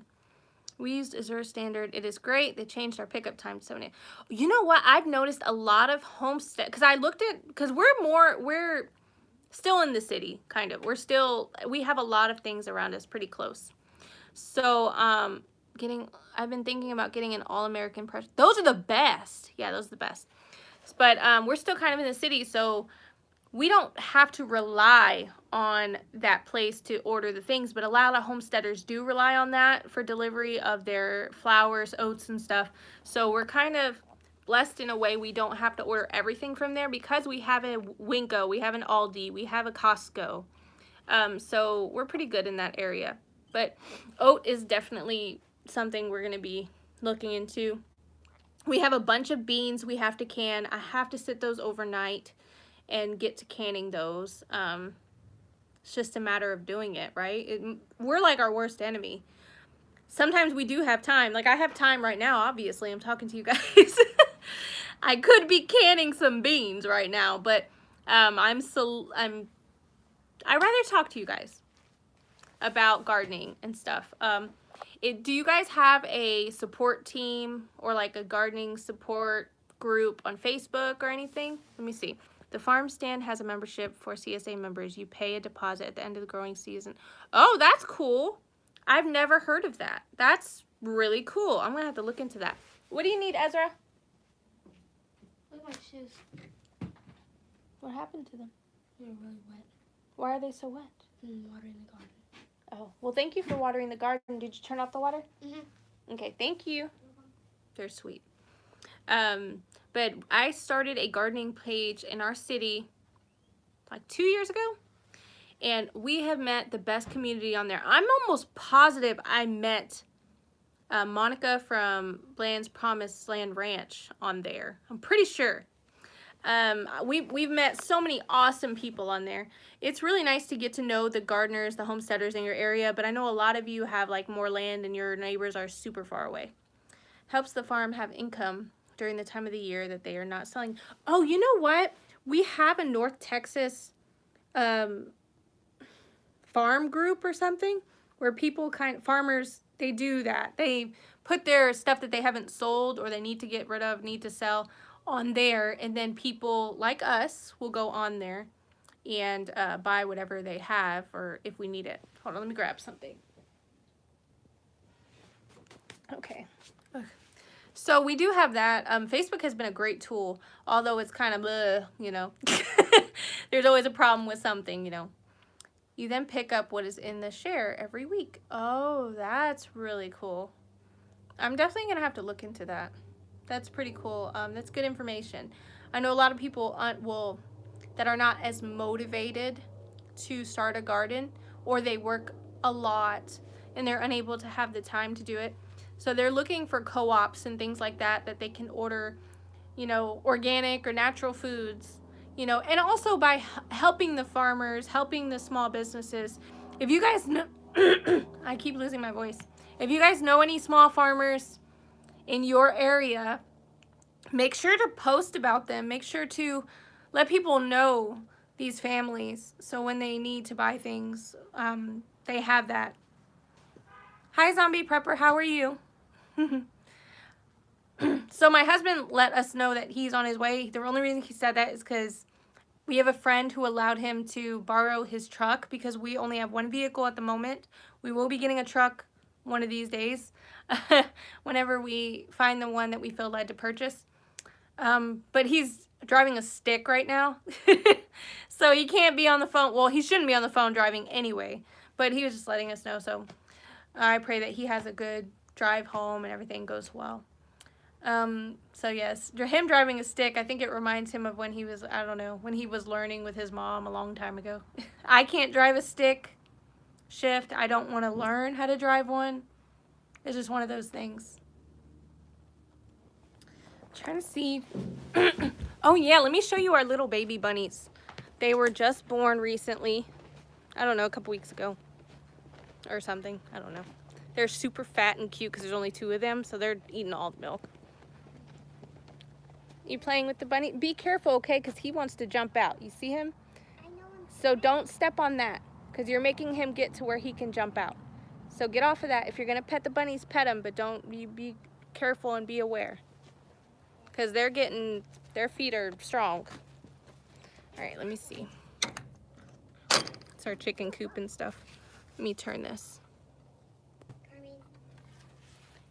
We used Azure Standard. It is great. They changed our pickup time to 7 a.m. You know what? I've noticed a lot of homestead, because I looked at, because we're still in the city, kind of. We have a lot of things around us pretty close. So, I've been thinking about getting an All-American pressure. Those are the best. Yeah, those are the best. But we're still kind of in the city, so we don't have to rely on that place to order the things, but a lot of homesteaders do rely on that for delivery of their flours, oats, and stuff. So we're kind of blessed in a way. We don't have to order everything from there because we have a Winco, we have an Aldi, we have a Costco. So we're pretty good in that area. But oat is definitely something we're going to be looking into. We have a bunch of beans we have to can. I have to sit those overnight and get to canning those. It's just a matter of doing it, right? We're like our worst enemy. Sometimes we do have time. Like I have time right now, obviously. I'm talking to you guys. I could be canning some beans right now, but I'd rather talk to you guys about gardening and stuff. Do you guys have a support team or like a gardening support group on Facebook or anything? Let me see. The farm stand has a membership for CSA members. You pay a deposit at the end of the growing season. Oh, that's cool. I've never heard of that. That's really cool. I'm gonna have to look into that. What do you need, Ezra? Look at my shoes. What happened to them? They're really wet. Why are they so wet? I'm watering the garden. Oh, well, thank you for watering the garden. Did you turn off the water? Mm-hmm. Okay, thank you. They're sweet. But I started a gardening page in our city like 2 years ago, and we have met the best community on there. I'm almost positive I met Monica from Bland's Promised Land Ranch on there. I'm pretty sure. We've met so many awesome people on there. It's really nice to get to know the gardeners, the homesteaders in your area, but I know a lot of you have like more land and your neighbors are super far away. Helps the farm have income during the time of the year that they are not selling. Oh, you know what? We have a North Texas farm group or something where people farmers, they do that. They put their stuff that they haven't sold or they need to get rid of, need to sell on there, and then people like us will go on there and buy whatever they have, or if we need it. Hold on, let me grab something. Okay. So we do have that. Facebook has been a great tool, although it's kind of, you know, there's always a problem with something, you know. You then pick up what is in the share every week. Oh, that's really cool. I'm definitely going to have to look into that. That's pretty cool. That's good information. I know a lot of people that are not as motivated to start a garden, or they work a lot and they're unable to have the time to do it. So they're looking for co-ops and things like that they can order, you know, organic or natural foods, you know, and also by helping the farmers, helping the small businesses. If you guys know, I keep losing my voice. If you guys know any small farmers in your area, make sure to post about them. Make sure to let people know these families so when they need to buy things, they have that. Hi, Zombie Prepper. How are you? So my husband let us know that he's on his way. The only reason he said that is because we have a friend who allowed him to borrow his truck because we only have one vehicle at the moment. We will be getting a truck one of these days whenever we find the one that we feel led to purchase. But he's driving a stick right now. So he can't be on the phone. Well, he shouldn't be on the phone driving anyway, but he was just letting us know. So I pray that he has a good drive home and everything goes well. So yes, him driving a stick, I think it reminds him of when he was, I don't know, when he was learning with his mom a long time ago. I can't drive a stick shift. I don't want to learn how to drive one. It's just one of those things. I'm trying to see. Oh yeah, let me show you our little baby bunnies. They were just born recently. I don't know, a couple weeks ago or something. I don't know. They're super fat and cute because there's only 2 of them, so they're eating all the milk. You playing with the bunny? Be careful, okay, because he wants to jump out. You see him? I know. So don't step on that because you're making him get to where he can jump out. So get off of that. If you're going to pet the bunnies, pet them, but be careful and be aware because their feet are strong. All right, let me see. It's our chicken coop and stuff. Let me turn this.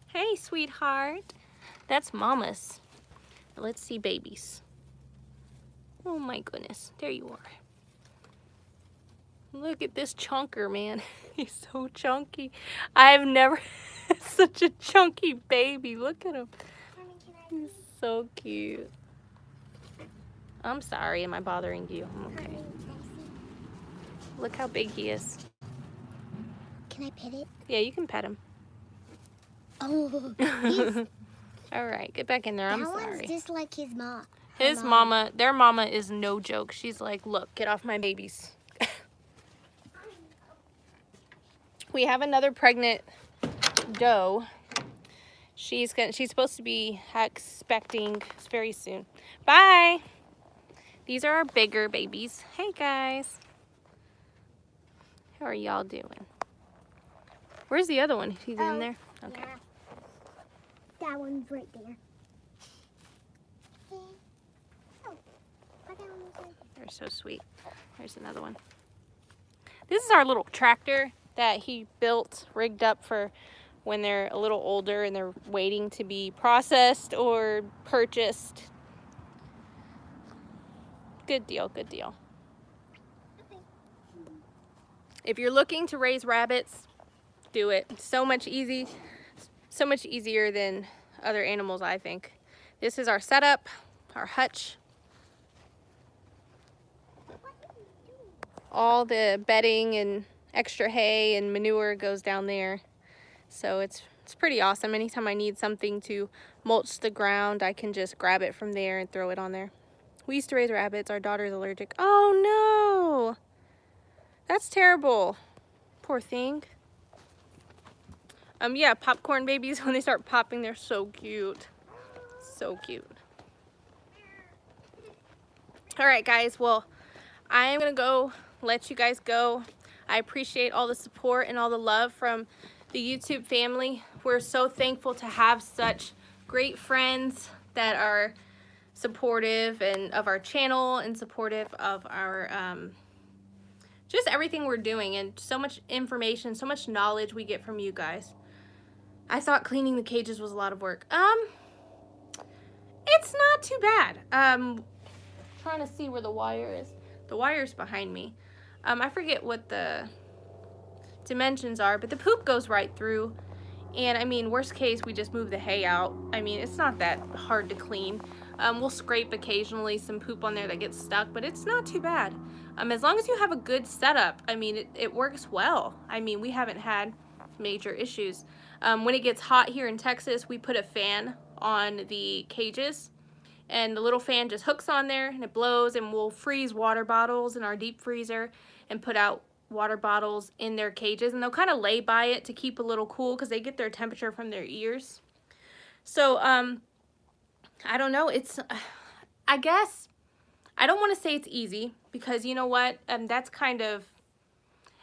Hey, sweetheart. That's Mama's. Let's see babies. Oh my goodness. There you are. Look at this chunker, man. He's so chunky. I've never had such a chunky baby. Look at him. He's so cute. I'm sorry. Am I bothering you? I'm okay. Look how big he is. Can I pet it? Yeah, you can pet him. Oh, all right, get back in there. I'm sorry. That one's just like his mom. His mama, their mama is no joke. She's like, look, get off my babies. we have another pregnant doe. She's supposed to be expecting very soon. Bye. These are our bigger babies. Hey guys. How are y'all doing? Where's the other one? He's in there? Okay. Yeah. That one's right there. They're so sweet. There's another one. This is our little tractor that he built, rigged up for when they're a little older and they're waiting to be processed or purchased. Good deal, good deal. If you're looking to raise rabbits, do it. It's so much easier than other animals, I think. This is our setup, our hutch. All the bedding and extra hay and manure goes down there. So it's pretty awesome. Anytime I need something to mulch the ground, I can just grab it from there and throw it on there. We used to raise rabbits. Our daughter's allergic. Oh no! That's terrible. Poor thing. Yeah, popcorn babies, when they start popping, they're so cute. So cute. Alright guys, well, I am going to go let you guys go. I appreciate all the support and all the love from the YouTube family. We're so thankful to have such great friends that are supportive and of our channel and supportive of our just everything we're doing, and so much information, so much knowledge we get from you guys. I thought cleaning the cages was a lot of work. It's not too bad. Trying to see where the wire is. The wire's behind me. I forget what the dimensions are, but the poop goes right through. And I mean, worst case, we just move the hay out. I mean, it's not that hard to clean. We'll scrape occasionally some poop on there that gets stuck, but it's not too bad. As long as you have a good setup, I mean, it works well. I mean, we haven't had major issues. When it gets hot here in Texas, we put a fan on the cages, and the little fan just hooks on there and it blows, and we'll freeze water bottles in our deep freezer and put out water bottles in their cages, and they'll kind of lay by it to keep a little cool because they get their temperature from their ears. So I don't know, it's I guess I don't want to say it's easy, because you know what, that's kind of,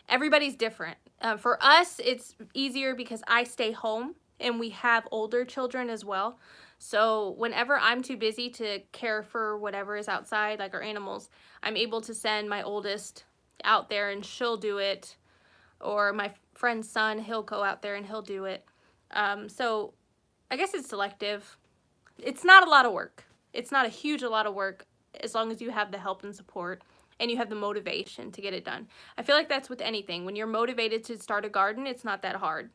everybody's different. For us, it's easier because I stay home and we have older children as well. So whenever I'm too busy to care for whatever is outside, like our animals, I'm able to send my oldest out there and she'll do it. Or my friend's son, he'll go out there and he'll do it. So I guess it's selective. It's not a lot of work. It's not a lot of work, as long as you have the help and support and you have the motivation to get it done. I feel like that's with anything. When you're motivated to start a garden, it's not that hard,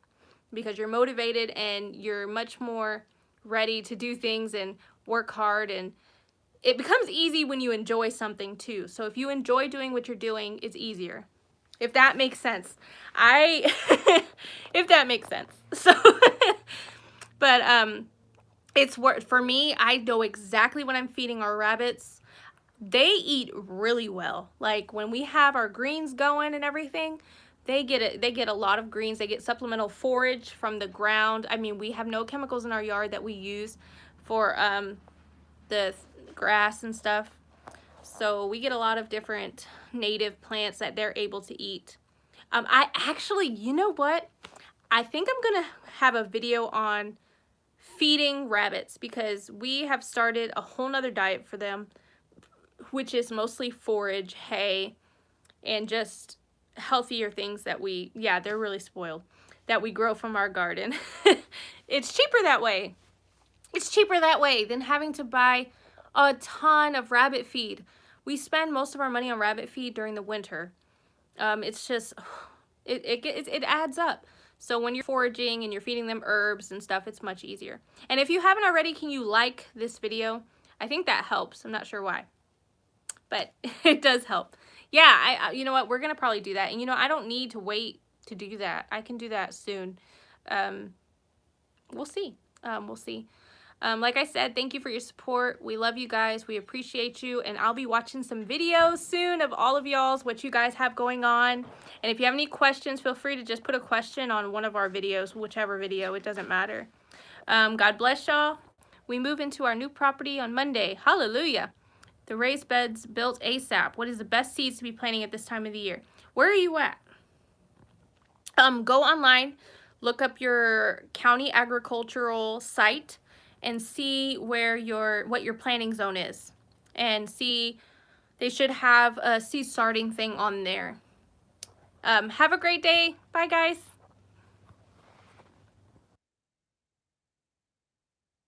because you're motivated and you're much more ready to do things and work hard, and it becomes easy when you enjoy something too. So if you enjoy doing what you're doing, it's easier. If that makes sense. If that makes sense. So, but it's work for me. I know exactly what I'm feeding our rabbits. They eat really well. Like when we have our greens going and everything, they get a lot of greens. They get supplemental forage from the ground. I mean, we have no chemicals in our yard that we use for the grass and stuff. So we get a lot of different native plants that they're able to eat. I actually, you know what? I think I'm gonna have a video on feeding rabbits, because we have started a whole nother diet for them, which is mostly forage, hay, and just healthier things that they're really spoiled, that we grow from our garden. It's cheaper that way. It's cheaper that way than having to buy a ton of rabbit feed. We spend most of our money on rabbit feed during the winter. It's just, it adds up. So when you're foraging and you're feeding them herbs and stuff, it's much easier. And if you haven't already, can you like this video? I think that helps. I'm not sure why, but it does help. Yeah, you know what? We're going to probably do that. And, you know, I don't need to wait to do that. I can do that soon. We'll see. We'll see. Like I said, thank you for your support. We love you guys. We appreciate you. And I'll be watching some videos soon of all of y'all's, what you guys have going on. And if you have any questions, feel free to just put a question on one of our videos, whichever video, it doesn't matter. God bless y'all. We move into our new property on Monday. Hallelujah. The raised beds built ASAP. What is the best seeds to be planting at this time of the year? Where are you at? Go online, look up your county agricultural site, and see where what your planting zone is. And see, they should have a seed starting thing on there. Have a great day. Bye, guys.